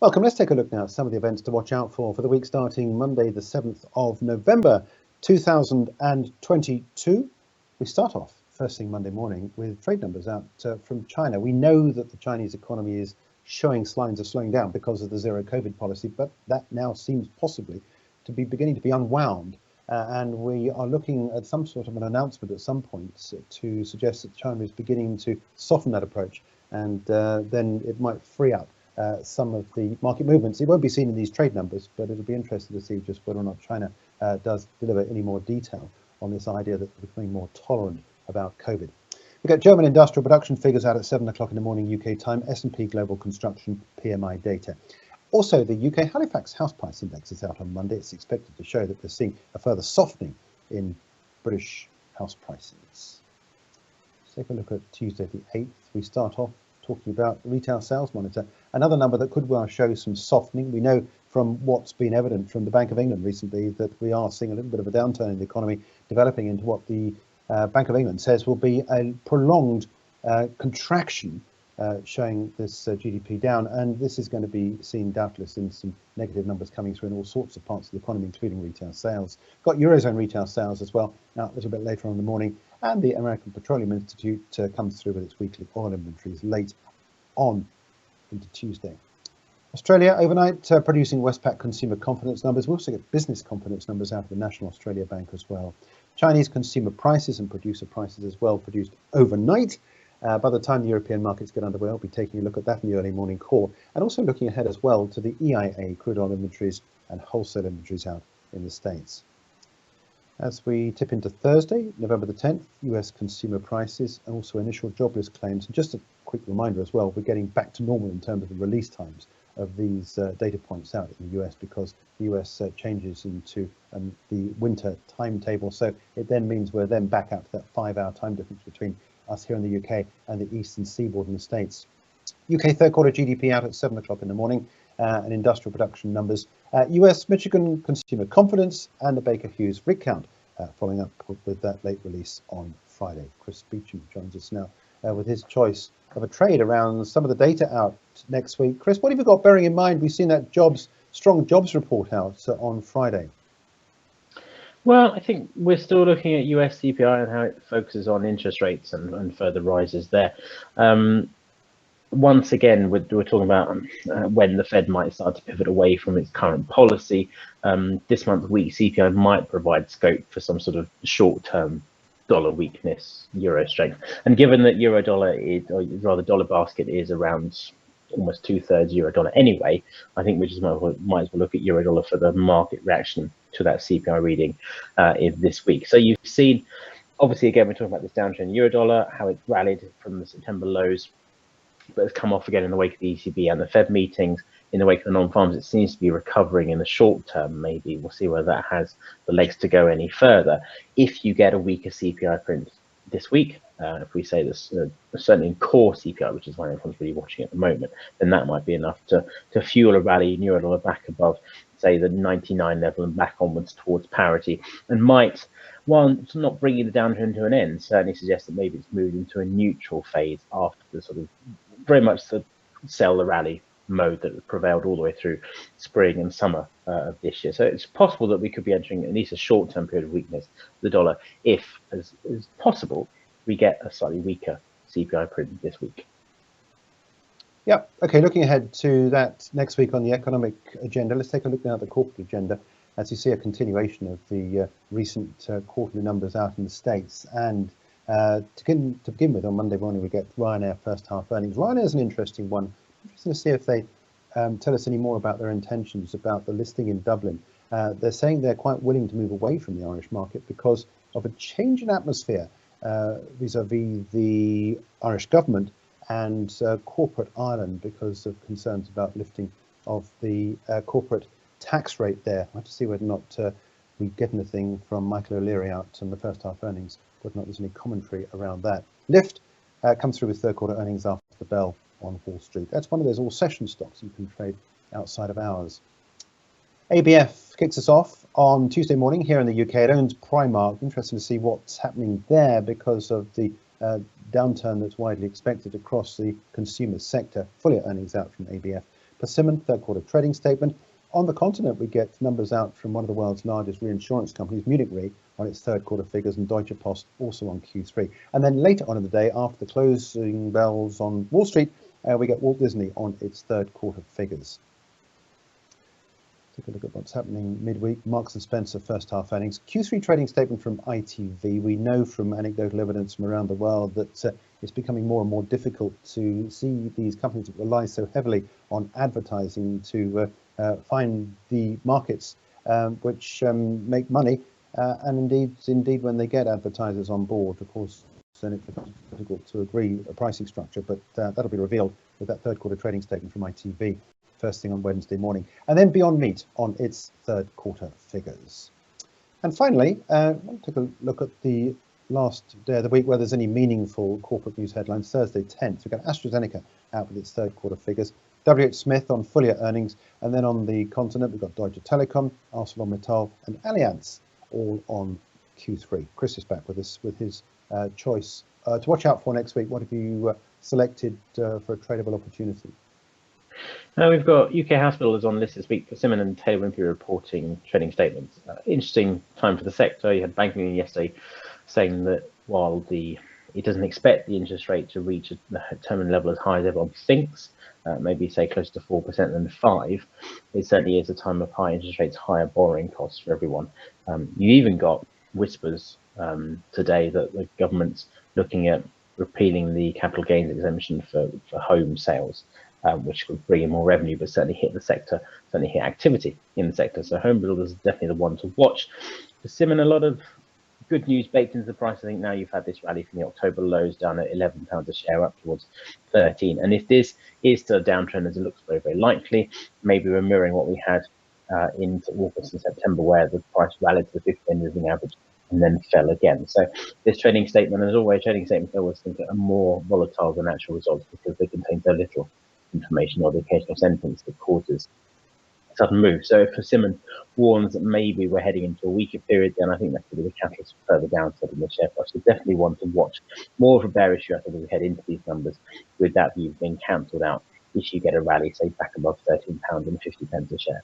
Welcome. Let's take a look now at some of the events to watch out for the week starting Monday, the 7th of November, 2022. We start off first thing Monday morning with trade numbers out from China. We know that the Chinese economy is showing signs of slowing down because of the zero COVID policy, but that now seems possibly to be beginning to be unwound. And we are looking at some sort of an announcement at some point to suggest that China is beginning to soften that approach, and then it might free up some of the market movements. It won't be seen in these trade numbers, but it'll be interesting to see just whether or not China does deliver any more detail on this idea that they're becoming more tolerant about COVID. We've got German industrial production figures out at 7 o'clock in the morning UK time, S&P Global Construction PMI data. Also, the UK Halifax House Price Index is out on Monday. It's expected to show that we're seeing a further softening in British house prices. Let's take a look at Tuesday the 8th. We start off talking about the retail sales monitor, another number that could well show some softening. We know from what's been evident from the Bank of England recently that we are seeing a little bit of a downturn in the economy developing into what the Bank of England says will be a prolonged contraction, showing this GDP down, and this is going to be seen doubtless in some negative numbers coming through in all sorts of parts of the economy, including retail sales. Got Eurozone retail sales as well out a little bit later on in the morning, and the American Petroleum Institute comes through with its weekly oil inventories late on into Tuesday. Australia overnight producing Westpac consumer confidence numbers. We'll also get business confidence numbers out of the National Australia Bank as well. Chinese consumer prices and producer prices as well produced overnight. By the time the European markets get underway, I'll be taking a look at that in the early morning call, and also looking ahead as well to the EIA crude oil inventories and wholesale inventories out in the States. As we tip into Thursday, November the 10th, US consumer prices and also initial jobless claims. And just a quick reminder as well, we're getting back to normal in terms of the release times of these data points out in the US, because the US changes into the winter timetable. So it then means we're then back out to that 5-hour time difference between us here in the UK and the eastern seaboard in the States. UK third quarter GDP out at 7 o'clock in the morning, and industrial production numbers. US Michigan consumer confidence and the Baker Hughes rig count following up with that late release on Friday. Chris Beauchamp joins us now with his choice of a trade around some of the data out next week. Chris, what have you got, bearing in mind we've seen that strong jobs report out on Friday? Well, I think we're still looking at US CPI and how it focuses on interest rates and further rises there. Once again, we're talking about when the Fed might start to pivot away from its current policy. This month, weak CPI might provide scope for some sort of short-term dollar weakness, euro strength. And given that euro dollar is, or rather dollar basket is around almost 2/3 euro dollar anyway, I think we just might as well look at euro dollar for the market reaction to that CPI reading this week. So you've seen, obviously, again, we're talking about this downtrend in euro dollar, how it rallied from the September lows, but has come off again in the wake of the ECB and the Fed meetings. In the wake of the non-farms, it seems to be recovering in the short term. Maybe we'll see whether that has the legs to go any further. If you get a weaker CPI print this week, if we say this, certainly in core CPI, which is what everyone's really watching at the moment, then that might be enough to fuel a rally in euro dollar back above, say, the 99 level and back onwards towards parity, and might, while not bringing the downtrend to an end, certainly suggest that maybe it's moved into a neutral phase after the sort of very much the sell the rally mode that prevailed all the way through spring and summer of this year. So it's possible that we could be entering at least a short-term period of weakness of the dollar if, as is possible, we get a slightly weaker CPI print this week. Yeah, okay, looking ahead to that next week on the economic agenda, let's take a look now at the corporate agenda, as you see a continuation of the recent quarterly numbers out in the States. And to begin with, on Monday morning, we get Ryanair first half earnings. Ryanair is an interesting one. Interesting to see if they tell us any more about their intentions about the listing in Dublin. They're saying they're quite willing to move away from the Irish market because of a change in atmosphere vis-a-vis the Irish government and corporate Ireland, because of concerns about lifting of the corporate tax rate there. I have to see whether or not we get anything from Michael O'Leary out on the first half earnings, whether or not there's any commentary around that. Lyft comes through with third quarter earnings after the bell on Wall Street. That's one of those all session stocks you can trade outside of hours. ABF kicks us off on Tuesday morning here in the UK. It owns Primark. Interesting to see what's happening there because of the downturn that's widely expected across the consumer sector. Full year earnings out from ABF. Persimmon, third quarter trading statement. On the continent, we get numbers out from one of the world's largest reinsurance companies, Munich Re, on its third quarter figures, and Deutsche Post also on Q3. And then later on in the day, after the closing bells on Wall Street, we get Walt Disney on its third quarter figures. Take a look at what's happening midweek. Marks & Spencer first half earnings. Q3 trading statement from ITV. We know from anecdotal evidence from around the world that it's becoming more and more difficult to see these companies that rely so heavily on advertising to find the markets which make money. And indeed, when they get advertisers on board, of course, then it becomes difficult to agree a pricing structure. But that'll be revealed with that third quarter trading statement from ITV. First thing on Wednesday morning, and then Beyond Meat on its third quarter figures. And finally, we'll take a look at the last day of the week where there's any meaningful corporate news headlines. Thursday 10th, we've got AstraZeneca out with its third quarter figures, WH Smith on full year earnings, and then on the continent we've got Deutsche Telekom, ArcelorMittal and Allianz all on Q3. Chris is back with us with his choice to watch out for next week. What have you selected for a tradable opportunity? Now we've got UK house builders on list this week. Persimmon and Taylor Wimpey reporting trading statements. Interesting time for the sector. You had Bank of England yesterday saying that while it doesn't expect the interest rate to reach a terminal level as high as everyone thinks, maybe say close to 4% than 5%, it certainly is a time of high interest rates, higher borrowing costs for everyone. You even got whispers today that the government's looking at repealing the capital gains exemption for home sales. Which would bring in more revenue, but certainly hit the sector, certainly hit activity in the sector. So home builders is definitely the one to watch. Persimmon, a lot of good news baked into the price. I think now you've had this rally from the October lows down at £11 a share up towards 13. And if this is still a downtrend, as it looks very, very likely, maybe we're mirroring what we had into August and September, where the price rallied to the 50-day moving average and then fell again. So this trading statement, as always, trading statements I always think are more volatile than actual results because they contain so little information or the occasional sentence that causes a sudden move. So if Persimmon warns that maybe we're heading into a weaker period, then I think that could be the catalyst for further downside in the share price. So definitely want to watch more of a bear issue, I think, as we head into these numbers. With that view being cancelled out, if you get a rally, say back above £13.50 a share.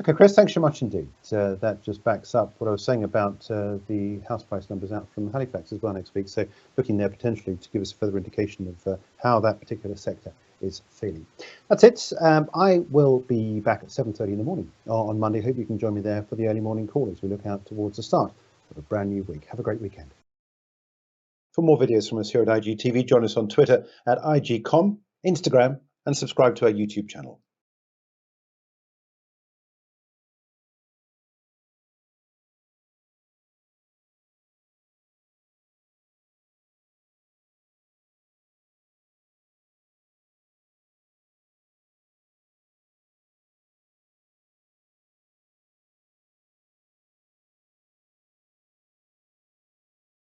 Okay, Chris, thanks so much indeed. That just backs up what I was saying about the house price numbers out from Halifax as well next week. So looking there potentially to give us a further indication of how that particular sector is feeling. That's it. I will be back at 7:30 in the morning on Monday. Hope you can join me there for the early morning call as we look out towards the start of a brand new week. Have a great weekend. For more videos from us here at IGTV, join us on Twitter at IGCom, Instagram, and subscribe to our YouTube channel.